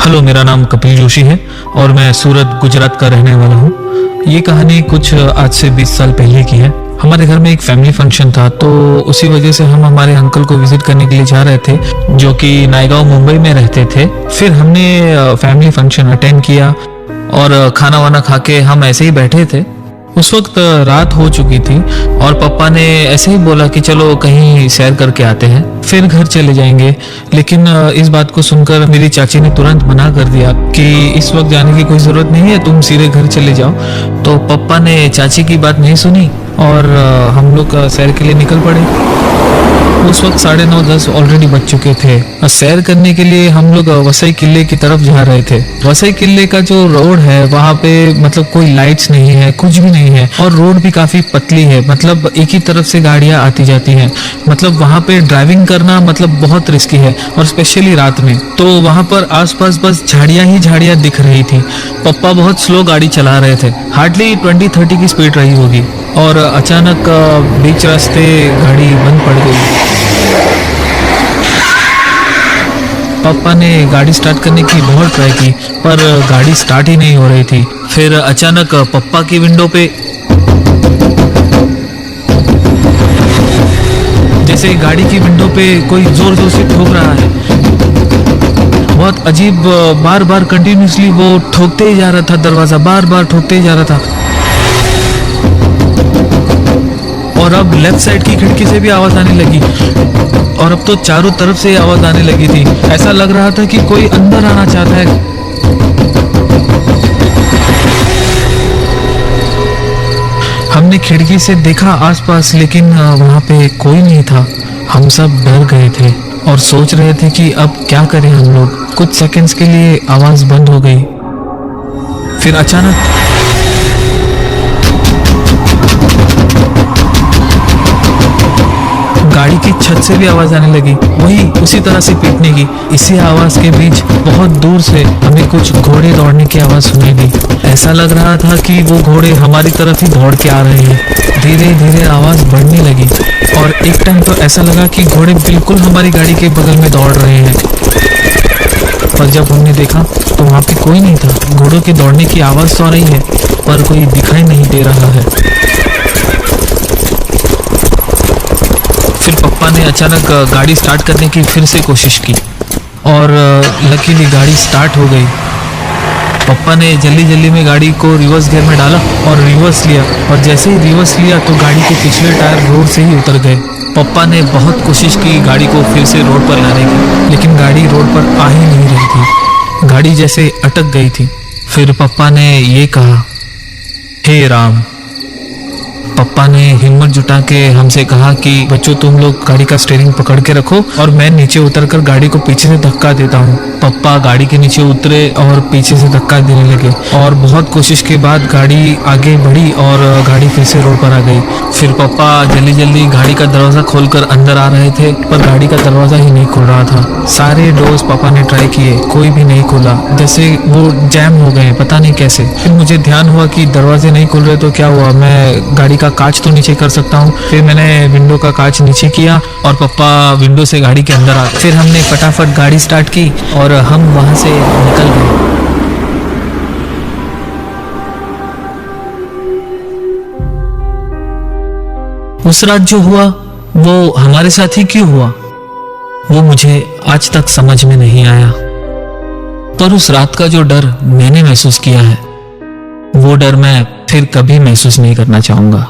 Hello, मेरा नाम कपिल जोशी है और मैं सूरत गुजरात का रहने वाला हूँ। ये कहानी कुछ आज से 20 साल पहले की है। हमारे घर में एक फैमिली फंक्शन था, तो उसी वजह से हम हमारे अंकल को विजिट करने के लिए जा रहे थे, जो कि नायगांव मुंबई में रहते थे। फिर हमने फैमिली फंक्शन अटेंड किया और खाना वाना खा के हम ऐसे ही बैठे थे। उस वक्त रात हो चुकी थी और पापा ने ऐसे ही बोला कि चलो कहीं सैर करके आते हैं, फिर घर चले जाएंगे। लेकिन इस बात को सुनकर मेरी चाची ने तुरंत मना कर दिया कि इस वक्त जाने की कोई जरूरत नहीं है, तुम सीधे घर चले जाओ। तो पापा ने चाची की बात नहीं सुनी और हम लोग सैर के लिए निकल पड़े। उस वक्त 9:30 ऑलरेडी बज चुके थे। सैर करने के लिए हम लोग वसई किले की तरफ जा रहे थे। वसई किले का जो रोड है वहाँ पे मतलब कोई लाइट्स नहीं है, कुछ भी नहीं है और रोड भी काफी पतली है, मतलब एक ही तरफ से गाड़ियाँ आती जाती हैं। मतलब वहाँ पे ड्राइविंग करना मतलब बहुत रिस्की है और स्पेशली रात में। तो वहाँ पर आसपास बस झाड़ियाँ ही झाड़ियाँ दिख रही थी। पापा बहुत स्लो गाड़ी चला रहे थे, हार्डली 20-30 की स्पीड रही होगी और अचानक बीच रास्ते गाड़ी बंद पड़ गई। पापा ने गाड़ी स्टार्ट करने की बहुत ट्राई की पर गाड़ी स्टार्ट ही नहीं हो रही थी। फिर अचानक पापा की विंडो पे जैसे गाड़ी की विंडो पे कोई जोर जोर से ठोक रहा है। बहुत अजीब, बार बार कंटिन्यूसली वो ठोकते ही जा रहा था, दरवाजा बार बार ठोकते ही जा रहा था। और अब लेफ्ट साइड की खिड़की से भी आवाज आने लगी और अब तो चारों तरफ से आवाज आने लगी थी। ऐसा लग रहा था कि कोई अंदर आना चाहता है। हमने खिड़की से देखा आसपास, लेकिन वहां पे कोई नहीं था। हम सब डर गए थे और सोच रहे थे कि अब क्या करें हम लोग। कुछ सेकंड्स के लिए आवाज बंद हो गई, फिर अचानक गाड़ी की छत से भी आवाज आने लगी, वही उसी तरह से पीटने की। इसी आवाज के बीच बहुत दूर से हमें कुछ घोड़े दौड़ने की आवाज सुनाई दी। ऐसा लग रहा था कि वो घोड़े हमारी तरफ ही दौड़ के आ रहे हैं। धीरे धीरे आवाज बढ़ने लगी और एक टाइम तो ऐसा लगा कि घोड़े बिल्कुल हमारी गाड़ी के बगल में दौड़ रहे हैं। और जब हमने देखा तो वहाँ पे कोई नहीं था। घोड़ों के दौड़ने की आवाज तो आ रही है पर कोई दिखाई नहीं दे रहा है। फिर पापा ने अचानक गाड़ी स्टार्ट करने की फिर से कोशिश की और लकीली गाड़ी स्टार्ट हो गई। पापा ने जल्दी जल्दी में गाड़ी को रिवर्स गियर में डाला और रिवर्स लिया, और जैसे ही रिवर्स लिया तो गाड़ी के पिछले टायर रोड से ही उतर गए। पापा ने बहुत कोशिश की गाड़ी को फिर से रोड पर लाने की, लेकिन गाड़ी रोड पर आ ही नहीं रही थी। गाड़ी जैसे अटक गई थी। फिर पापा ने ये कहा, हे राम। पापा ने हिम्मत जुटा के हमसे कहा कि बच्चों तुम लोग गाड़ी का स्टीयरिंग पकड़ के रखो और मैं नीचे उतरकर गाड़ी को पीछे से धक्का देता हूँ। पापा गाड़ी के नीचे उतरे और पीछे से धक्का देने लगे और बहुत कोशिश के बाद गाड़ी आगे बढ़ी और गाड़ी फिर से रोड पर आ गई। फिर पापा जल्दी जल्दी गाड़ी का दरवाजा खोलकर अंदर आ रहे थे पर गाड़ी का दरवाजा ही नहीं खुल रहा था। सारे डोर्स पापा ने ट्राई किए, कोई भी नहीं खुला, जैसे वो जैम हो गए, पता नहीं कैसे। फिर मुझे ध्यान हुआ कि दरवाजे नहीं खुल रहे तो क्या हुआ, मैं गाड़ी का कांच तो नीचे कर सकता हूँ। फिर मैंने विंडो का कांच नीचे किया और पापा विंडो से गाड़ी के अंदर आ गए। फिर हमने फटाफट गाड़ी स्टार्ट की और हम वहां से निकल गए। उस रात जो हुआ वो हमारे साथ ही क्यों हुआ, वो मुझे आज तक समझ में नहीं आया। पर उस रात का जो डर मैंने महसूस किया है वो डर मैं फिर कभी महसूस नहीं करना चाहूंगा।